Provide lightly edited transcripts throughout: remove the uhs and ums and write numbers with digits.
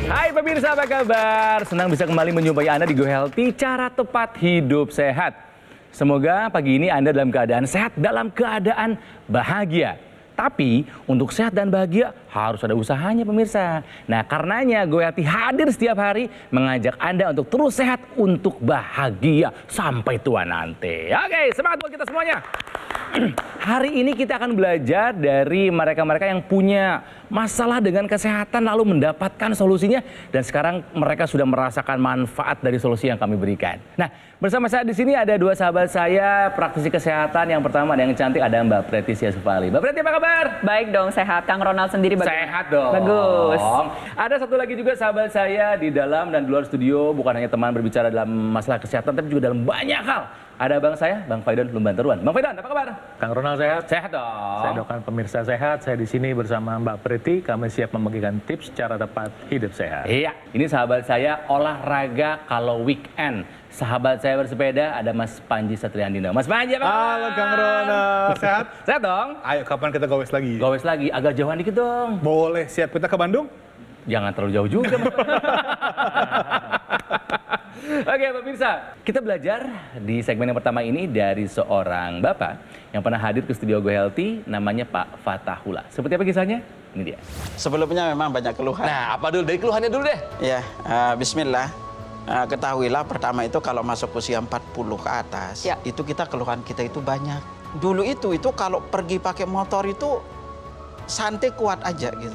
Hai pemirsa, apa kabar? Senang bisa kembali menjumpai Anda di Go Healthy, cara tepat hidup sehat. Semoga pagi ini Anda dalam keadaan sehat, dalam keadaan bahagia. Tapi untuk sehat dan bahagia harus ada usahanya pemirsa. Nah karenanya Go Healthy hadir setiap hari mengajak Anda untuk terus sehat, untuk bahagia sampai tua nanti. Oke, semangat buat kita semuanya. Hari ini kita akan belajar dari mereka-mereka yang punya masalah dengan kesehatan lalu mendapatkan solusinya dan sekarang mereka sudah merasakan manfaat dari solusi yang kami berikan. Nah, bersama saya di sini ada dua sahabat saya praktisi kesehatan. Yang pertama yang cantik ada Mbak Preti Siasupali. Mbak Preti apa kabar? Baik dong, sehat. Kang Ronald sendiri bagaimana? Sehat dong. Bagus. Ada satu lagi juga sahabat saya di dalam dan di luar studio, bukan hanya teman berbicara dalam masalah kesehatan tapi juga dalam banyak hal. Ada bang saya, Bang Faidon Lumbanturuan. Bang Faidon, apa kabar? Kang Ronald sehat? Sehat dong. Saya doakan pemirsa sehat. Saya di sini bersama Mbak Preti. Kami siap membagikan tips cara tepat hidup sehat. Iya, ini sahabat saya olahraga kalau weekend. Sahabat saya bersepeda ada Mas Panji Satriandino. Mas Panji apa kabar? Halo Kang Ronald, sehat? Sehat dong. Ayo kapan kita gowes lagi? Gowes lagi, agak jauhan dikit dong. Boleh, siap kita ke Bandung? Jangan terlalu jauh juga. Oke pemirsa, kita belajar di segmen yang pertama ini dari seorang bapak yang pernah hadir ke studio Go Healthy, namanya Pak Fatahullah. Seperti apa kisahnya? Ini dia. Sebelumnya memang banyak keluhan. Nah, apa dulu? Dari keluhannya dulu deh. Ya, bismillah. Ketahuilah pertama itu kalau masuk usia 40 ke atas, Ya. itu keluhan kita itu banyak. Dulu itu kalau pergi pakai motor itu santai kuat aja gitu.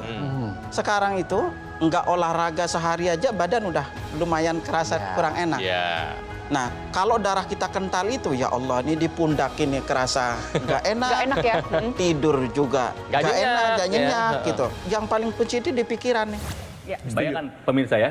Sekarang itu nggak olahraga sehari aja badan udah lumayan kerasa kurang enak. Ya. Nah, kalau darah kita kental itu, ya Allah, ini di pundak ini kerasa nggak enak. Nggak enak ya? Tidur juga Nggak nggak nyenyak, enak, nggak ya. nyenyak gitu. Yang paling kunci itu di pikiran nih. Ya. Bayangkan pemirsa ya,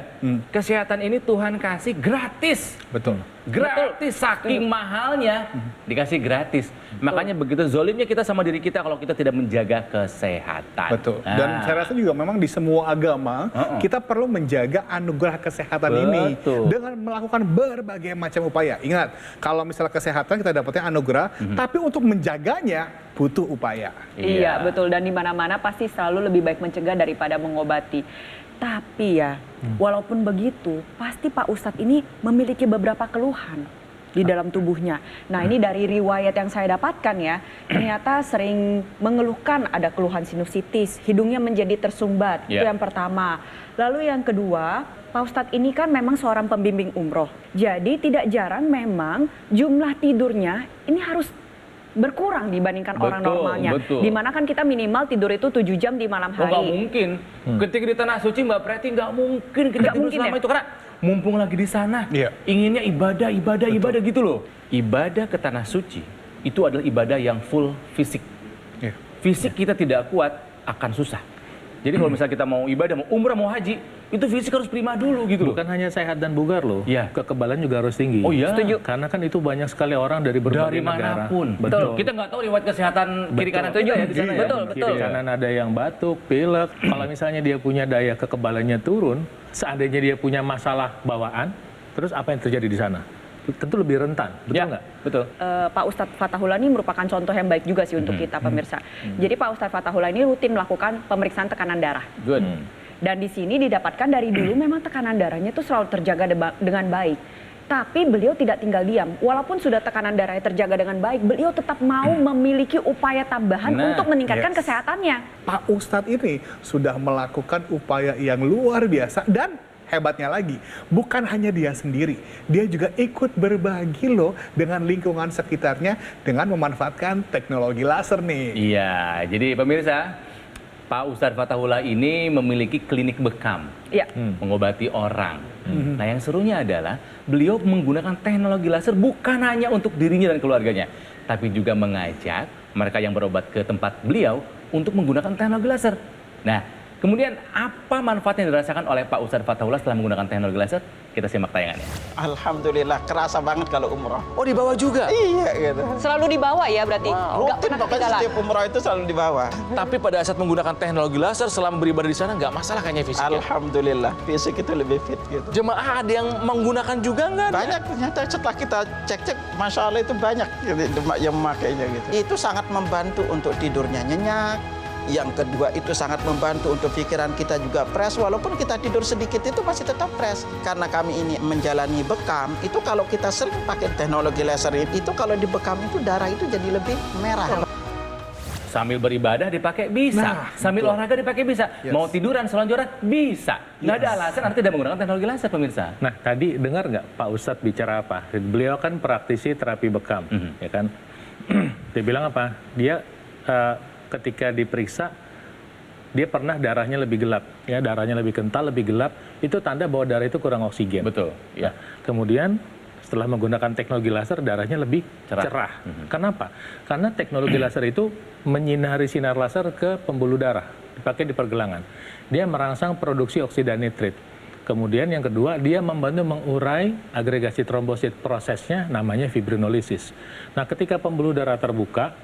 kesehatan ini Tuhan kasih gratis. Betul. Gratis, saking mahalnya dikasih gratis. Makanya begitu zolimnya kita sama diri kita kalau kita tidak menjaga kesehatan. Betul. Nah. Dan saya rasa juga memang di semua agama kita perlu menjaga anugerah kesehatan ini Betul. dengan melakukan berbagai macam upaya. Ingat, kalau misalnya kesehatan kita dapatnya anugerah, tapi untuk menjaganya butuh upaya. Iya, betul. Dan di mana-mana pasti selalu lebih baik mencegah daripada mengobati. Tapi ya, walaupun begitu, pasti Pak Ustadz ini memiliki beberapa keluhan di dalam tubuhnya. Nah, ini dari riwayat yang saya dapatkan ya, ternyata sering mengeluhkan ada keluhan sinusitis, hidungnya menjadi tersumbat. Itu yang pertama. Lalu yang kedua, Pak Ustadz ini kan memang seorang pembimbing umroh. Jadi tidak jarang memang jumlah tidurnya ini harus berkurang dibandingkan orang normalnya. Betul. Dimana kan kita minimal tidur itu 7 jam di malam Oh hari. nggak mungkin. Ketika di tanah suci Mbak Preti nggak mungkin kita Nggak tidur mungkin selama ya? itu karena mumpung lagi di sana, Iya. inginnya ibadah gitu loh. Ibadah ke tanah suci itu adalah ibadah yang full fisik. Iya. Fisik kita tidak kuat akan susah. Jadi kalau misalnya kita mau ibadah, mau umrah, mau haji, itu fisik harus prima dulu gitu loh. Bukan hanya sehat dan bugar loh, Iya. kekebalan juga harus tinggi. Oh iya. Setuju. Karena kan itu banyak sekali orang dari berbagai Dari negara. manapun. Betul. Kita nggak tahu riwayat kesehatan kiri kanan kita ya di sana ya. Betul, Kiri kanan ada yang batuk, pilek. Kalau misalnya dia punya daya kekebalannya turun, seandainya dia punya masalah bawaan, terus apa yang terjadi di sana? Tentu lebih rentan, betul Ya, nggak? betul. Pak Ustadz Fatahullah ini merupakan contoh yang baik juga sih untuk kita pemirsa. Jadi Pak Ustadz Fatahullah ini rutin melakukan pemeriksaan tekanan darah. Good. Dan di sini didapatkan dari dulu memang tekanan darahnya itu selalu terjaga dengan baik. Tapi beliau tidak tinggal diam. Walaupun sudah tekanan darahnya terjaga dengan baik, beliau tetap mau memiliki upaya tambahan untuk meningkatkan kesehatannya. Pak Ustadz ini sudah melakukan upaya yang luar biasa dan hebatnya lagi, bukan hanya dia sendiri, dia juga ikut berbagi loh dengan lingkungan sekitarnya dengan memanfaatkan teknologi laser nih. Iya, jadi pemirsa, Pak Ustadz Fatahullah ini memiliki klinik bekam, Iya. mengobati orang. Nah yang serunya adalah beliau menggunakan teknologi laser bukan hanya untuk dirinya dan keluarganya, tapi juga mengajak mereka yang berobat ke tempat beliau untuk menggunakan teknologi laser. Nah, kemudian apa manfaat yang dirasakan oleh Pak Ustadz Fatahullah setelah menggunakan teknologi laser? Kita simak tayangannya. Alhamdulillah, kerasa banget kalau umroh. Oh, dibawa juga? Iya gitu. Selalu dibawa ya berarti? Nggak Rutin pernah pokoknya ketinggalan? setiap umroh itu selalu dibawa. Tapi pada saat menggunakan teknologi laser selama beribadah di sana nggak masalah kayaknya fisiknya. Alhamdulillah, fisik itu lebih fit gitu. Jemaah ada yang menggunakan juga nggak? Banyak ternyata setelah kita cek-cek, Masya Allah itu banyak yang memakainya gitu. Itu sangat membantu untuk tidurnya nyenyak, Yang kedua itu sangat membantu untuk pikiran kita juga fresh. Walaupun kita tidur sedikit itu masih tetap fresh. Karena kami ini menjalani bekam, itu kalau kita sering pakai teknologi laser itu kalau di bekam itu darah itu jadi lebih merah. Sambil beribadah dipakai bisa, Nah, sambil betul. olahraga dipakai bisa, Yes. mau tiduran selonjoran bisa. Nggak ada alasan Anda tidak menggunakan teknologi laser, pemirsa. Nah, tadi dengar nggak Pak Ustadz bicara apa? Beliau kan praktisi terapi bekam, ya kan? Dia bilang apa? Dia ketika diperiksa, dia pernah darahnya lebih gelap, ya darahnya lebih kental, lebih gelap. Itu tanda bahwa darah itu kurang oksigen. Betul. Ya. Kemudian setelah menggunakan teknologi laser, darahnya lebih cerah. Kenapa? Karena teknologi laser itu menyinari sinar laser ke pembuluh darah, dipakai di pergelangan. Dia merangsang produksi oksida nitrit. Kemudian yang kedua, dia membantu mengurai agregasi trombosit. Prosesnya namanya fibrinolisis. Nah, ketika pembuluh darah terbuka,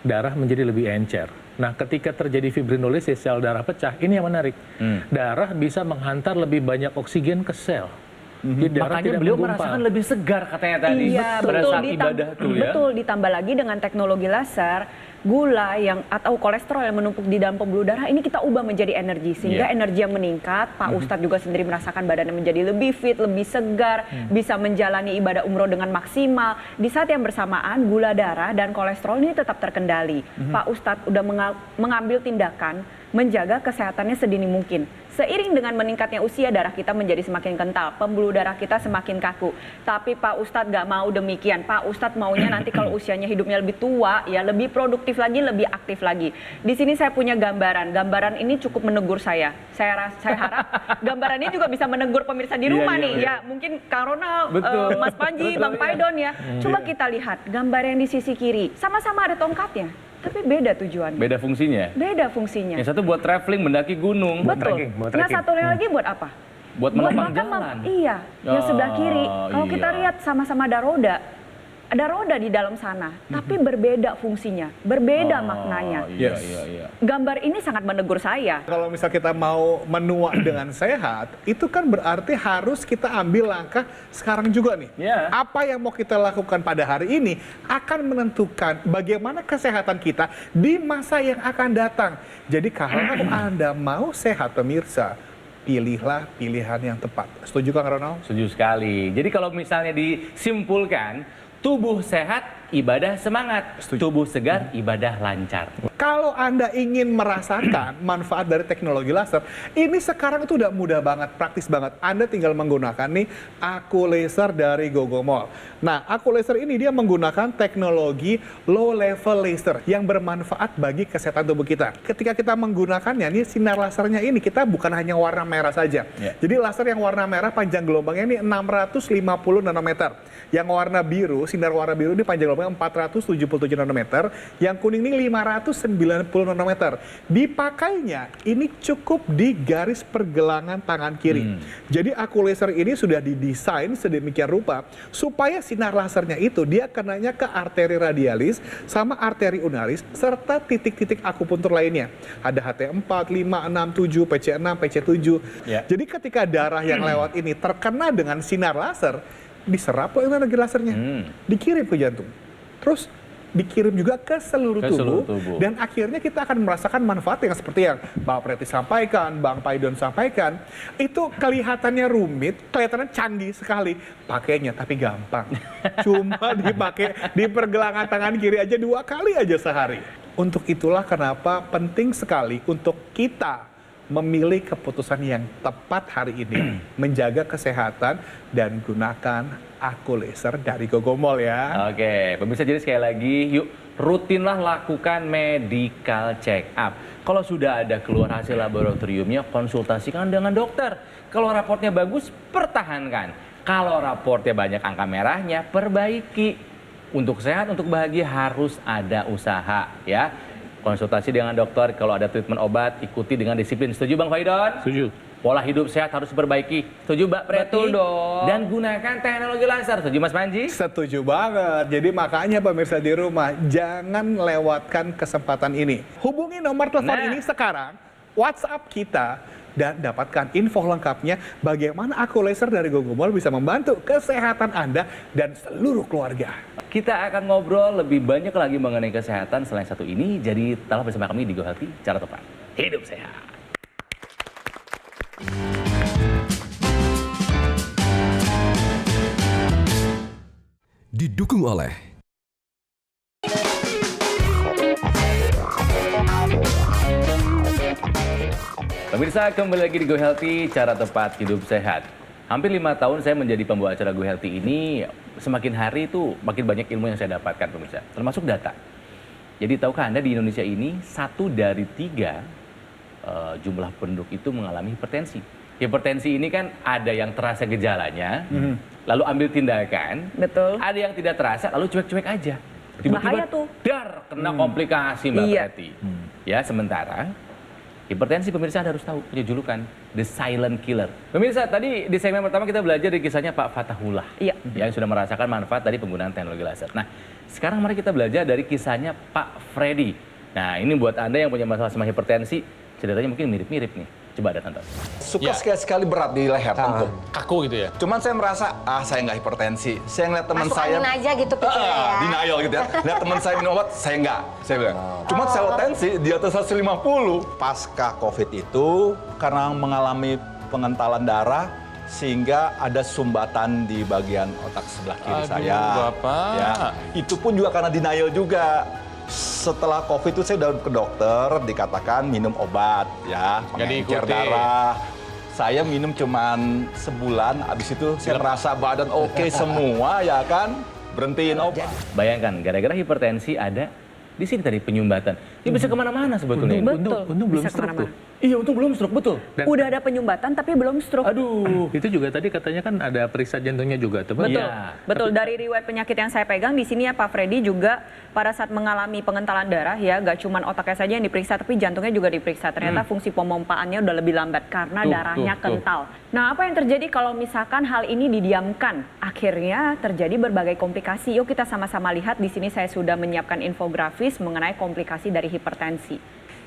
darah menjadi lebih encer. Nah, ketika terjadi fibrinolisis, sel darah pecah, ini yang menarik. Darah bisa menghantar lebih banyak oksigen ke sel. Jadi darah Makanya tidak beliau menggumpal. merasakan lebih segar katanya tadi. Iya, Pada betul. saat ibadah tuh ya. Betul, ditambah lagi dengan teknologi laser, gula yang atau kolesterol yang menumpuk di dalam pembuluh darah ini kita ubah menjadi energi sehingga Iya. energi yang meningkat. Pak Ustadz juga sendiri merasakan badannya menjadi lebih fit, lebih segar, bisa menjalani ibadah umroh dengan maksimal. Di saat yang bersamaan gula darah dan kolesterol ini tetap terkendali. Pak Ustadz udah mengambil tindakan menjaga kesehatannya sedini mungkin. Seiring dengan meningkatnya usia, darah kita menjadi semakin kental, pembuluh darah kita semakin kaku. Tapi Pak Ustadz gak mau demikian. Pak Ustadz maunya nanti kalau usianya hidupnya lebih tua, ya lebih produktif lagi, lebih aktif lagi. Di sini saya punya gambaran. Gambaran ini cukup menegur saya. Saya harap gambaran ini juga bisa menegur pemirsa di rumah Iya, nih. iya. Ya mungkin Kang Ronald, Betul. Mas Panji, Bang Paidon ya. Coba kita lihat gambar yang di sisi kiri. Sama-sama ada tongkatnya, tapi beda tujuannya. Beda fungsinya. Beda fungsinya. Yang satu buat traveling, mendaki gunung. Betul. buat Yang trekking. satu lagi buat apa? Buat menopang makan, jalan. Iya, yang sebelah kiri. Kalau iya. kita lihat sama-sama ada roda. Ada roda di dalam sana, tapi berbeda fungsinya, berbeda maknanya. Iya, Yes. iya. Gambar ini sangat menegur saya. Kalau misal kita mau menua dengan sehat, itu kan berarti harus kita ambil langkah sekarang juga nih. Iya. Apa yang mau kita lakukan pada hari ini akan menentukan bagaimana kesehatan kita di masa yang akan datang. Jadi kalau Anda mau sehat pemirsa, pilihlah pilihan yang tepat. Setuju Kang Ronald? Setuju sekali. Jadi kalau misalnya disimpulkan, tubuh sehat, ibadah semangat. Setuju. Tubuh segar, ibadah lancar. Kalau Anda ingin merasakan manfaat dari teknologi laser, ini sekarang itu udah mudah banget, praktis banget. Anda tinggal menggunakan nih Aku Laser dari Gogomol. Nah, Aku Laser ini dia menggunakan teknologi low level laser yang bermanfaat bagi kesehatan tubuh kita. Ketika kita menggunakannya, nih sinar lasernya ini kita bukan hanya warna merah saja. Ya. Jadi laser yang warna merah panjang gelombangnya ini 650 nanometer. Yang warna biru, sinar warna biru ini panjang gelombangnya 477 nanometer. Yang kuning ini 590 nanometer. Dipakainya ini cukup di garis pergelangan tangan kiri. Jadi Aku Laser ini sudah didesain sedemikian rupa supaya sinar lasernya itu dia kenanya ke arteri radialis sama arteri ulnaris serta titik-titik akupuntur lainnya. Ada HT4, 5, 6, 7, PC6, PC7. Ya. Jadi ketika darah yang lewat ini terkena dengan sinar laser, diserap loh energi lasernya, dikirim ke jantung. Terus dikirim juga ke seluruh Ke seluruh tubuh, tubuh. dan akhirnya kita akan merasakan manfaat yang seperti yang Pak Preti sampaikan, Bang Paidon sampaikan. Itu kelihatannya rumit, kelihatannya canggih sekali. Pakainya tapi gampang. Cuma dipakai di pergelangan tangan kiri aja 2 kali aja sehari. Untuk itulah kenapa penting sekali untuk kita memilih keputusan yang tepat hari ini, menjaga kesehatan dan gunakan Aku Laser dari Gogomol ya. Oke, pemirsa, jadi sekali lagi yuk rutinlah lakukan medical check up. Kalau sudah ada keluar hasil laboratoriumnya, konsultasikan dengan dokter. Kalau raportnya bagus, pertahankan. Kalau raportnya banyak angka merahnya, perbaiki. Untuk sehat, untuk bahagia harus ada usaha ya. Konsultasi dengan dokter, kalau ada treatment obat, ikuti dengan disiplin. Setuju Bang Faidon? Setuju. Pola hidup sehat harus diperbaiki. Setuju Mbak Preti? Betul dong. Dan gunakan teknologi laser. Setuju Mas Panji? Setuju banget. Jadi makanya pemirsa di rumah, jangan lewatkan kesempatan ini. Hubungi nomor telepon Nah. ini sekarang, WhatsApp kita dan dapatkan info lengkapnya bagaimana Aku Laser dari Gogomall bisa membantu kesehatan Anda dan seluruh keluarga. Kita akan ngobrol lebih banyak lagi mengenai kesehatan selain satu ini. Jadi tetaplah bersama kami di Go Healthy, cara tepat hidup sehat. Didukung oleh Pemirsa, kembali lagi di Go Healthy, cara tepat hidup sehat. Hampir 5 tahun saya menjadi pembawa acara Go Healthy ini, semakin hari itu makin banyak ilmu yang saya dapatkan, pemirsa. Termasuk data. Jadi tahukah Anda di Indonesia ini 1 dari 3 jumlah penduduk itu mengalami hipertensi. Hipertensi ini kan ada yang terasa gejalanya, lalu ambil tindakan. Betul. Ada yang tidak terasa, lalu cuek-cuek aja. Tiba-tiba Bahaya tuh. dar, kena komplikasi Mbak Iya. Preti. Ya, sementara hipertensi pemirsa Anda harus tahu punya julukan The Silent Killer. Pemirsa, tadi di segmen pertama kita belajar dari kisahnya Pak Fatahullah. Iya. Yang sudah merasakan manfaat dari penggunaan teknologi laser. Nah, sekarang mari kita belajar dari kisahnya Pak Freddy. Nah, ini buat Anda yang punya masalah sama hipertensi, ceritanya mungkin mirip-mirip nih. Coba ada tonton. Suka Ya. sekali berat di leher tengkuk. Kaku gitu ya. Cuman saya merasa, saya nggak hipertensi. Saya ngeliat teman Masuk saya... angin aja gitu pikirnya ya. Denial gitu ya. Lihat teman saya minum obat, saya nggak. Saya bilang, cuma saya tensi di atas 150. Pasca COVID itu, karena mengalami pengentalan darah, sehingga ada sumbatan di bagian otak sebelah kiri Aduh, saya. Bapak. Ya, itu pun juga karena denial juga. Setelah COVID itu saya udah ke dokter, dikatakan minum obat ya, Jadi pengencer ikuti. darah. Saya minum cuman sebulan, habis itu saya merasa badan oke semua ya kan, berhentiin obat. Bayangkan, gara-gara hipertensi ada di sini tadi penyumbatan. Ini bisa kemana-mana sebetulnya. Betul. Untung belum Bisa stroke kemana-mana. tuh. Iya, untung belum stroke, betul. Dan- Udah ada penyumbatan tapi belum stroke. Aduh. Itu juga tadi katanya kan ada periksa jantungnya juga tuh. Bang. Betul, Iya. betul. Dari riwayat penyakit yang saya pegang di sini ya Pak Freddy juga pada saat mengalami pengentalan darah ya, gak cuma otaknya saja yang diperiksa, tapi jantungnya juga diperiksa. Ternyata fungsi pemompaannya udah lebih lambat karena darahnya kental. Nah, apa yang terjadi kalau misalkan hal ini didiamkan? Akhirnya terjadi berbagai komplikasi. Yuk kita sama-sama lihat. Di sini saya sudah menyiapkan infografis mengenai komplikasi dari hipertensi.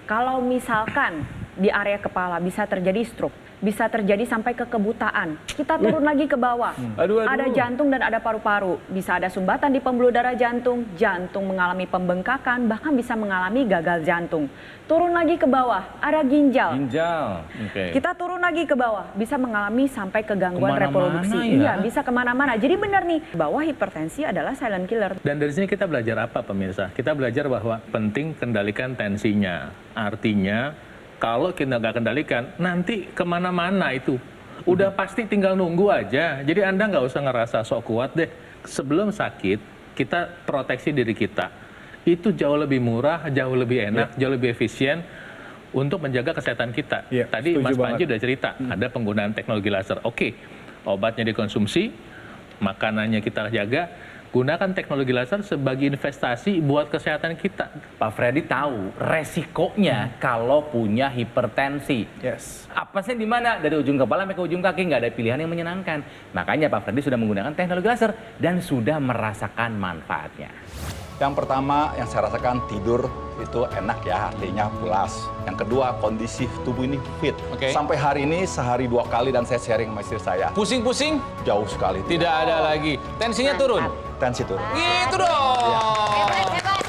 Kalau misalkan di area kepala bisa terjadi stroke, bisa terjadi sampai ke kebutaan. Kita turun lagi ke bawah. Aduh. Ada jantung dan ada paru-paru. Bisa ada sumbatan di pembuluh darah jantung, jantung mengalami pembengkakan, bahkan bisa mengalami gagal jantung. Turun lagi ke bawah, ada ginjal. Ginjal. Oke. Kita turun lagi ke bawah, bisa mengalami sampai ke gangguan Kemana-mana reproduksi. ya? Iya, bisa kemana-mana. Jadi benar nih, bahwa hipertensi adalah silent killer. Dan dari sini kita belajar apa pemirsa? Kita belajar bahwa penting kendalikan tensinya. Artinya kalau kita nggak kendalikan, nanti kemana-mana itu. Udah pasti tinggal nunggu aja. Jadi Anda nggak usah ngerasa sok kuat deh. Sebelum sakit, kita proteksi diri kita. Itu jauh lebih murah, jauh lebih enak, jauh lebih efisien untuk menjaga kesehatan kita. Iya, Tadi setuju Mas banget. Panji udah cerita, ada penggunaan teknologi laser. Oke, obatnya dikonsumsi, makanannya kita jaga, gunakan teknologi laser sebagai investasi buat kesehatan kita. Pak Freddy tahu resikonya kalau punya hipertensi. Yes. Apa sih di mana? Dari ujung kepala sampai ke ujung kaki, nggak ada pilihan yang menyenangkan. Makanya Pak Freddy sudah menggunakan teknologi laser dan sudah merasakan manfaatnya. Yang pertama yang saya rasakan tidur itu enak ya, artinya pulas. Yang kedua kondisi tubuh ini fit. Oke. Sampai hari ini sehari 2 kali dan saya sharing sama istri saya. Pusing-pusing? Jauh sekali. Tidak ada lagi. Tensinya turun? Tensi turun. Gitu dong. Hebat, hebat.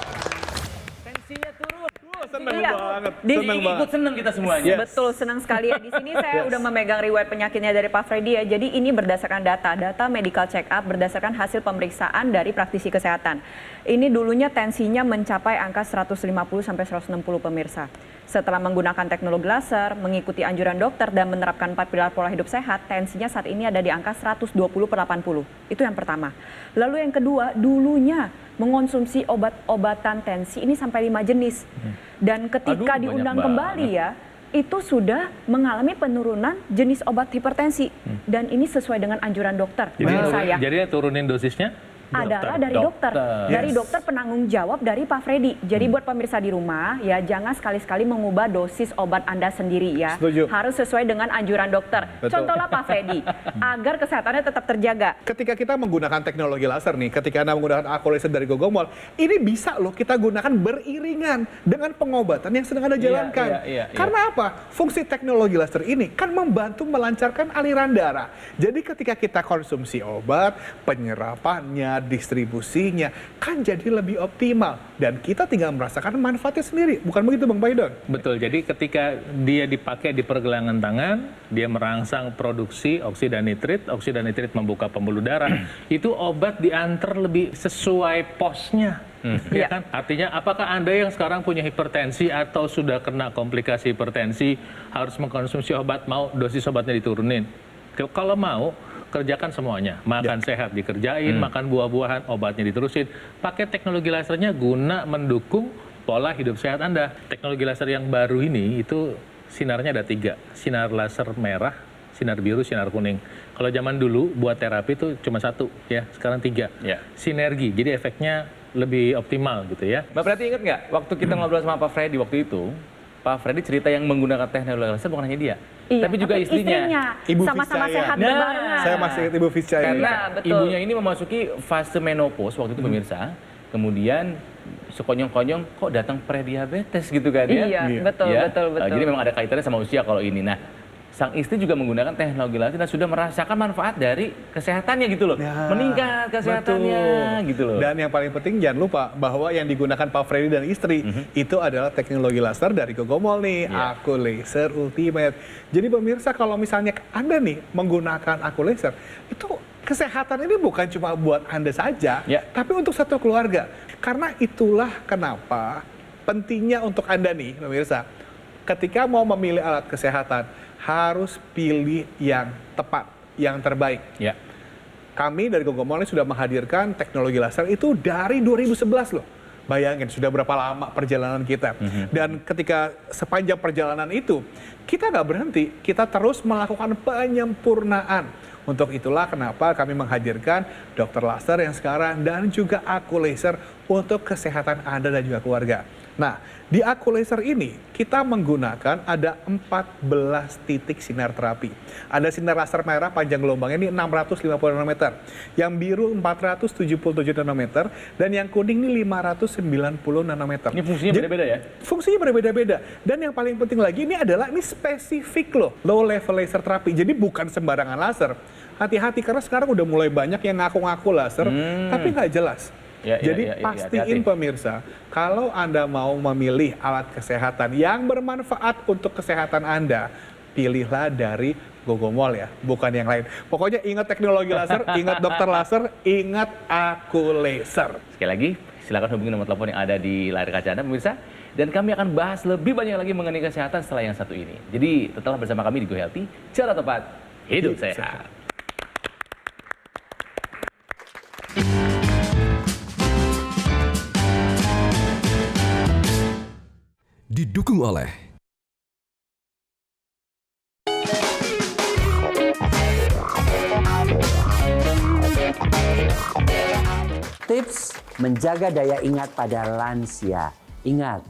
Tensinya turun. Seneng Iya. banget. Di- Seneng Ikut banget. seneng kita semuanya. Betul, senang sekali ya. Di sini saya udah memegang riwayat penyakitnya dari Pak Freddy ya. Jadi ini berdasarkan data medical check up, berdasarkan hasil pemeriksaan dari praktisi kesehatan. Ini dulunya tensinya mencapai angka 150 sampai 160 pemirsa. Setelah menggunakan teknologi laser, mengikuti anjuran dokter dan menerapkan 4 pilar pola hidup sehat, tensinya saat ini ada di angka 120/80. Itu yang pertama. Lalu yang kedua, dulunya mengonsumsi obat-obatan tensi ini sampai 5 jenis. Dan ketika Aduh, diundang banyak kembali ya, itu sudah mengalami penurunan jenis obat hipertensi. Dan ini sesuai dengan anjuran dokter menurut saya. Jadi turunin dosisnya adalah dari dokter. Dari dokter penanggung jawab dari Pak Freddy. Jadi buat pemirsa di rumah ya jangan sekali-sekali mengubah dosis obat Anda sendiri ya. Setuju. Harus sesuai dengan anjuran dokter. Betul. Contohlah Pak Freddy agar kesehatannya tetap terjaga. Ketika kita menggunakan teknologi laser nih, ketika Anda menggunakan Aku Laser dari Gogomol, ini bisa loh kita gunakan beriringan dengan pengobatan yang sedang Anda jalankan. iya. Karena apa? Fungsi teknologi laser ini kan membantu melancarkan aliran darah. Jadi ketika kita konsumsi obat, penyerapannya, distribusinya kan jadi lebih optimal dan kita tinggal merasakan manfaatnya sendiri. Bukan begitu Bang Paidon? Betul, jadi ketika dia dipakai di pergelangan tangan, dia merangsang produksi oksida nitrit membuka pembuluh darah, itu obat diantar lebih sesuai posnya. Ya kan? Artinya apakah Anda yang sekarang punya hipertensi atau sudah kena komplikasi hipertensi harus mengkonsumsi obat, mau dosis obatnya diturunin? Kalau mau, kerjakan semuanya. Makan sehat dikerjain, makan buah-buahan, obatnya diterusin. Pakai teknologi lasernya guna mendukung pola hidup sehat Anda. Teknologi laser yang baru ini itu sinarnya ada 3. Sinar laser merah, sinar biru, sinar kuning. Kalau zaman dulu buat terapi itu cuma 1 ya, sekarang 3. Ya. Sinergi, jadi efeknya lebih optimal gitu ya. Mbak Prati ingat nggak waktu kita ngobrol sama Pak Freddy waktu itu, Pak Freddy cerita yang menggunakan teknologi laser bukan hanya dia, tapi juga istrinya. Ibu Sama-sama Viscaya. sehat Nah, berbarengan. Saya masih ingat Ibu Viscaya. Karena Iya, betul. ibunya ini memasuki fase menopause waktu itu pemirsa, kemudian sekonyong-konyong kok datang prediabetes gitu kan ya? Iya, betul, Ya, betul. Jadi memang ada kaitannya sama usia kalau ini. Nah, sang istri juga menggunakan teknologi laser dan sudah merasakan manfaat dari kesehatannya gitu loh. Ya, Meningkat kesehatannya betul. gitu loh. Dan yang paling penting jangan lupa bahwa yang digunakan Pak Freddy dan istri itu adalah teknologi laser dari Gogomol nih, Iya. Aku Laser Ultimate. Jadi pemirsa kalau misalnya Anda nih menggunakan Aku Laser, itu kesehatan ini bukan cuma buat Anda saja, Ya. tapi untuk satu keluarga. Karena itulah kenapa pentingnya untuk Anda nih pemirsa, ketika mau memilih alat kesehatan, harus pilih yang tepat, yang terbaik. Ya. Kami dari Gogomol ini sudah menghadirkan teknologi laser itu dari 2011 loh. Bayangin sudah berapa lama perjalanan kita. Dan ketika sepanjang perjalanan itu, kita nggak berhenti, kita terus melakukan penyempurnaan. Untuk itulah kenapa kami menghadirkan dokter laser yang sekarang dan juga Aku Laser untuk kesehatan Anda dan juga keluarga. Nah, di Aku Laser ini kita menggunakan ada 14 titik sinar terapi. Ada sinar laser merah panjang gelombangnya ini 650 nanometer, yang biru 477 nanometer, dan yang kuning ini 590 nanometer. Ini fungsinya beda-beda ya? Fungsinya berbeda-beda. Dan yang paling penting lagi ini adalah ini spesifik loh, low level laser terapi. Jadi bukan sembarangan laser. Hati-hati karena sekarang udah mulai banyak yang ngaku-ngaku laser, tapi nggak jelas. Jadi pastiin hati-hati. pemirsa, kalau Anda mau memilih alat kesehatan yang bermanfaat untuk kesehatan Anda, pilihlah dari Gogomol ya, bukan yang lain. Pokoknya ingat teknologi laser, ingat dokter laser, ingat Aku Laser. Sekali lagi, silakan hubungi nomor telepon yang ada di layar kaca Anda pemirsa. Dan kami akan bahas lebih banyak lagi mengenai kesehatan setelah yang satu ini. Jadi tetaplah bersama kami di Go Healthy, cara tepat hidup sehat. Didukung oleh tips menjaga daya ingat pada lansia. Ingat,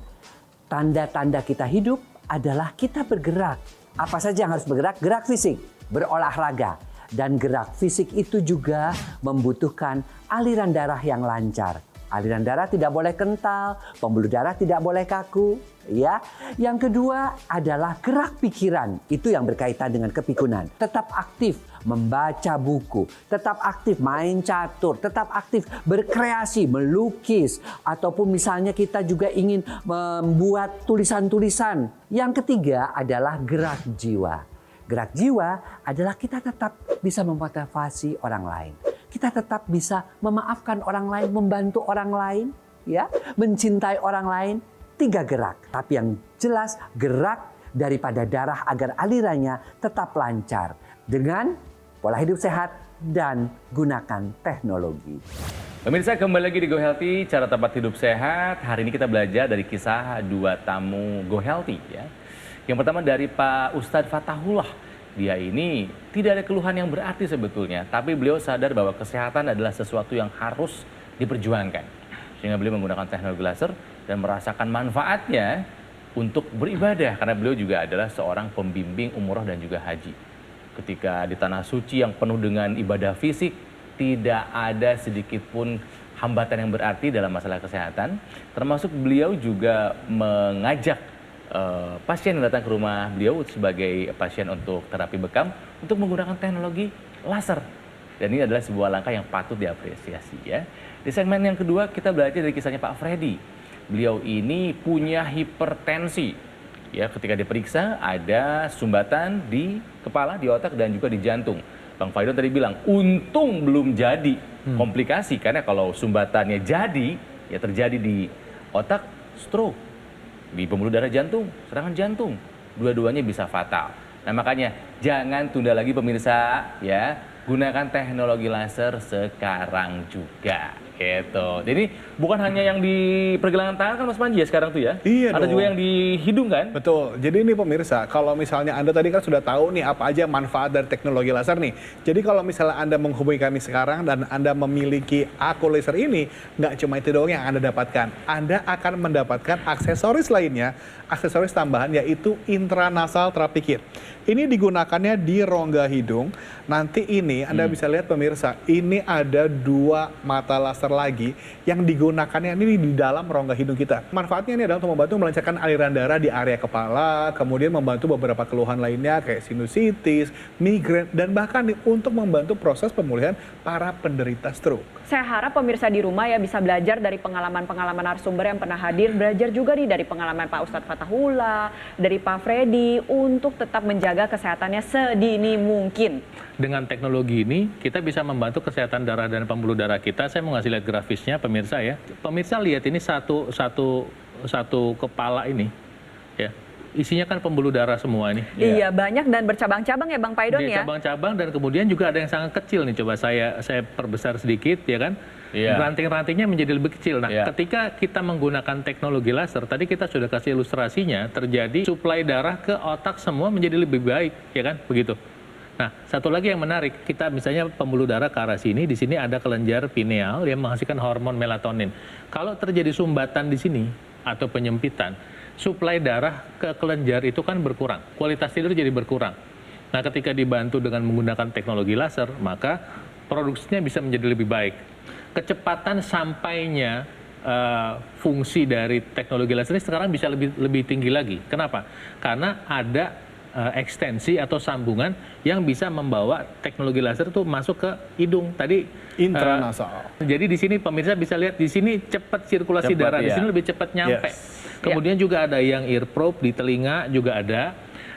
tanda-tanda kita hidup adalah kita bergerak. Apa saja yang harus bergerak? Gerak fisik, berolahraga. Dan gerak fisik itu juga membutuhkan aliran darah yang lancar. Aliran darah tidak boleh kental, pembuluh darah tidak boleh kaku, ya. Yang kedua adalah gerak pikiran. Itu yang berkaitan dengan kepikunan. Tetap aktif membaca buku, tetap aktif main catur, tetap aktif berkreasi, melukis, ataupun misalnya kita juga ingin membuat tulisan-tulisan. Yang ketiga adalah gerak jiwa. Gerak jiwa adalah kita tetap bisa memotivasi orang lain. Kita tetap bisa memaafkan orang lain, membantu orang lain, ya, mencintai orang lain. 3 gerak. Tapi yang jelas gerak daripada darah agar alirannya tetap lancar dengan pola hidup sehat dan gunakan teknologi. Pemirsa, kembali lagi di Go Healthy, cara tepat hidup sehat. Hari ini kita belajar dari kisah 2 tamu Go Healthy ya. Yang pertama dari Pak Ustadz Fatahullah dia ini tidak ada keluhan yang berarti sebetulnya, tapi beliau sadar bahwa kesehatan adalah sesuatu yang harus diperjuangkan. Sehingga beliau menggunakan teknologi laser dan merasakan manfaatnya untuk beribadah, karena beliau juga adalah seorang pembimbing umroh dan juga haji. Ketika di tanah suci yang penuh dengan ibadah fisik, tidak ada sedikit pun hambatan yang berarti dalam masalah kesehatan, termasuk beliau juga mengajak pasien yang datang ke rumah beliau sebagai pasien untuk terapi bekam untuk menggunakan teknologi laser. Dan ini adalah sebuah langkah yang patut diapresiasi ya. Di segmen yang kedua kita belajar dari kisahnya Pak Freddy. Beliau ini punya hipertensi. Ya, ketika diperiksa ada sumbatan di kepala, di otak dan juga di jantung. Bang Faidon tadi bilang untung belum jadi komplikasi, karena kalau sumbatannya jadi ya terjadi di otak, stroke, di pembuluh darah jantung, serangan jantung, dua-duanya bisa fatal. Nah makanya jangan tunda lagi pemirsa ya, gunakan teknologi laser sekarang juga. Gitu. Jadi bukan hanya yang di pergelangan tangan kan Mas Panji ya sekarang tuh ya? Iya Ada dong. juga yang di hidung kan? Betul. Jadi ini pemirsa, kalau misalnya Anda tadi kan sudah tahu nih apa aja manfaat dari teknologi laser nih. Jadi kalau misalnya Anda menghubungi kami sekarang dan Anda memiliki Aku Laser ini, nggak cuma itu doang yang Anda dapatkan. Anda akan mendapatkan aksesoris lainnya, aksesoris tambahan yaitu intranasal therapy kit. Ini digunakannya di rongga hidung. Nanti ini Anda bisa lihat pemirsa, ini ada 2 mata laser lagi yang digunakannya ini di dalam rongga hidung kita. Manfaatnya ini adalah untuk membantu melancarkan aliran darah di area kepala, kemudian membantu beberapa keluhan lainnya kayak sinusitis, migrain, dan bahkan nih, untuk membantu proses pemulihan para penderita stroke. Saya harap pemirsa di rumah ya bisa belajar dari pengalaman-pengalaman narasumber yang pernah hadir, belajar juga nih dari pengalaman Pak Ustadz Fatahullah, dari Pak Freddy untuk tetap menjaga kesehatannya sedini mungkin. Dengan teknologi ini, kita bisa membantu kesehatan darah dan pembuluh darah kita. Saya mau ngasih lihat grafisnya, pemirsa ya. Pemirsa lihat ini satu kepala ini, ya. Isinya kan pembuluh darah semua ini. Iya, banyak dan bercabang-cabang ya Bang Faidon ya. Cabang-cabang dan kemudian juga ada yang sangat kecil nih. Coba saya perbesar sedikit, ya kan? Iya. Ranting-rantingnya menjadi lebih kecil. Nah, Iya. ketika kita menggunakan teknologi laser, tadi kita sudah kasih ilustrasinya, terjadi suplai darah ke otak semua menjadi lebih baik, ya kan? Begitu. Nah, satu lagi yang menarik, kita misalnya pembuluh darah ke arah sini, di sini ada kelenjar pineal yang menghasilkan hormon melatonin. Kalau terjadi sumbatan di sini atau penyempitan, suplai darah ke kelenjar itu kan berkurang, kualitas tidur jadi berkurang. Nah, ketika dibantu dengan menggunakan teknologi laser, maka produksinya bisa menjadi lebih baik. Kecepatan sampainya fungsi dari teknologi laser ini sekarang bisa lebih tinggi lagi. Kenapa? Karena ada ekstensi atau sambungan yang bisa membawa teknologi laser itu masuk ke hidung. Tadi Intranasal. jadi di sini pemirsa bisa lihat di sini cepat sirkulasi darah, di sini lebih cepat nyampe. Kemudian juga ada yang ear probe di telinga juga ada.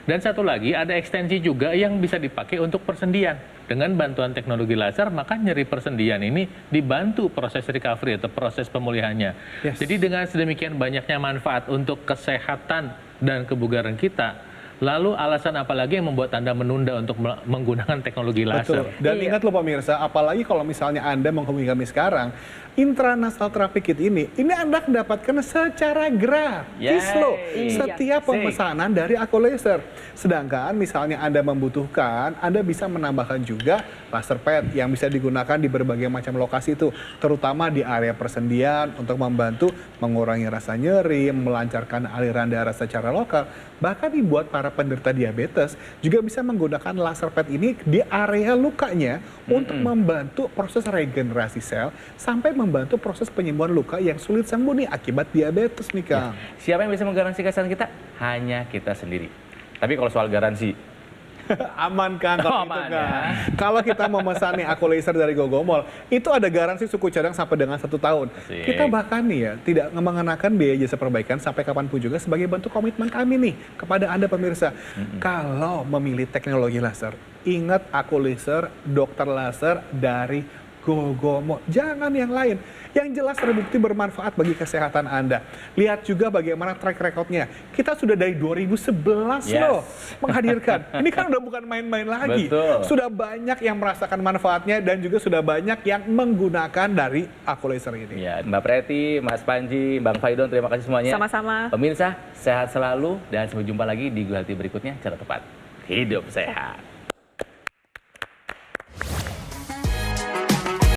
Dan satu lagi ada ekstensi juga yang bisa dipakai untuk persendian. Dengan bantuan teknologi laser, maka nyeri persendian ini dibantu proses recovery atau proses pemulihannya. Jadi dengan sedemikian banyaknya manfaat untuk kesehatan dan kebugaran kita, lalu alasan apa lagi yang membuat Anda menunda untuk menggunakan teknologi laser? Betul. Dan ingat loh pemirsa, apalagi kalau misalnya Anda menghubungi kami sekarang, intranasal therapy kit ini Anda dapatkan secara gratis loh. Setiap pemesanan dari Aku Laser. Sedangkan misalnya Anda membutuhkan, Anda bisa menambahkan juga laser pad yang bisa digunakan di berbagai macam lokasi itu, terutama di area persendian untuk membantu mengurangi rasa nyeri, melancarkan aliran darah secara lokal. Bahkan dibuat para penderita diabetes juga bisa menggunakan laser pad ini di area lukanya untuk membantu proses regenerasi sel sampai membantu proses penyembuhan luka yang sulit sembuh nih akibat diabetes nih Kang. Siapa yang bisa menggaransi kesehatan kita? Hanya kita sendiri. Tapi kalau soal garansi, aman Kang kalau itu aman, Kang. ya. Kalau kita memesan nih Aku Laser dari Gogomol, itu ada garansi suku cadang sampai dengan 1 tahun. Asik. Kita bahkan nih ya tidak mengenakan biaya jasa perbaikan sampai kapanpun juga sebagai bentuk komitmen kami nih kepada Anda pemirsa. Kalau memilih teknologi laser, ingat Aku Laser, dokter laser dari Gogomol. Jangan yang lain. Yang jelas terbukti bermanfaat bagi kesehatan Anda. Lihat juga bagaimana track record-nya. Kita sudah dari 2011 loh menghadirkan. Ini kan udah bukan main-main lagi. Betul. Sudah banyak yang merasakan manfaatnya dan juga sudah banyak yang menggunakan dari Aku Laser ini. ya Mbak Preti, Mas Panji, Bang Faidon, terima kasih semuanya. Sama-sama. Pemirsa, sehat selalu dan sampai jumpa lagi di Gu Healthy berikutnya, cara tepat. hidup sehat.